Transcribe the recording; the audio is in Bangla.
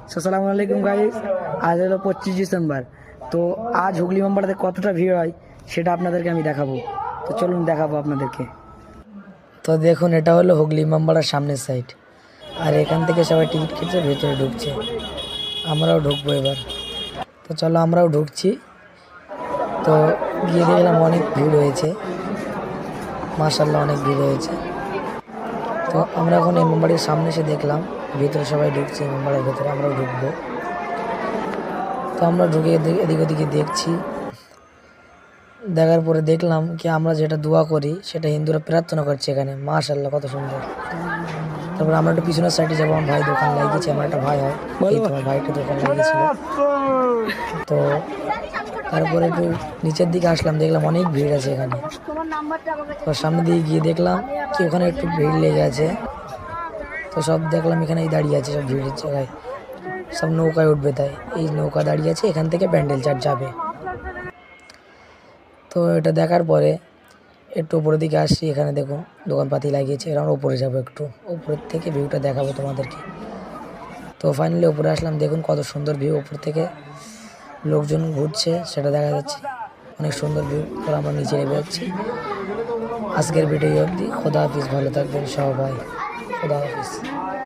আসসালামু আলাইকুম গাইস। আজ হলো 25 ডিসেম্বর। তো আজ হুগলি মামবাড়াতে কতটা ভিড় হয় সেটা আপনাদেরকে আমি দেখাবো। তো চলুন দেখাবো আপনাদেরকে। তো দেখুন, এটা হলো হুগলি মামবাড়ার সামনের সাইড, আর এখান থেকে সবাই টিকিট কেটে ভেতরে ঢুকছে। আমরাও ঢুকবো এবার। তো চলো আমরাও ঢুকছি। তো গিয়ে দেখলাম অনেক ভিড় হয়েছে, মাশাআল্লাহ অনেক ভিড় হয়েছে। তো আমরা এখন ইমামবাড়ির সামনে এসে দেখলাম ভেতরে সবাই ঢুকছে, ইমামবাড়ির ভেতরে আমরাও ঢুকবো। তো আমরা ঢুকে এদিক ওদিকে দেখছি, দেখার পরে দেখলাম কি আমরা যেটা দোয়া করি সেটা হিন্দুরা প্রার্থনা করছে এখানে। মাশাআল্লাহ কত সুন্দর। তারপরে আমরা একটু পিছনের সাইডে যাবো, আমার ভাই দোকান লাগিয়েছে, আমার একটা ভাই হয়, এই তোমার ভাইটা দোকান লাগিয়েছিল। তো তারপরে একটু নিচের দিকে আসলাম, দেখলাম অনেক ভিড় আছে এখানে। তো সামনের দিকে গিয়ে দেখলাম কি ওখানে একটু ভিড় লেগে আছে। তো সব দেখলাম এখানেই দাঁড়িয়ে আছে, সব ভিড়ের জায়গায় সব নৌকায় উঠবে, তাই এই নৌকা দাঁড়িয়ে আছে, এখান থেকে প্যান্ডেল চার্জ যাবে। তো এটা দেখার পরে একটু উপরের দিকে আসছি, এখানে দেখুন দোকানপাতি লাগিয়েছে, এরকম উপরে যাবো, একটু উপরের থেকে ভিউটা দেখাবো তোমাদেরকে। তো ফাইনালি উপরে আসলাম, দেখুন কত সুন্দর ভিউ, উপর থেকে লোকজন ঘুরছে সেটা দেখা যাচ্ছে, অনেক সুন্দর ভিউ। তো আমরা নিচে নেমে যাচ্ছি। আজকের ভিডিও অবধি, খোদা হাফিজ, ভালো থাকবেন সবাই, খোদা হাফিজ।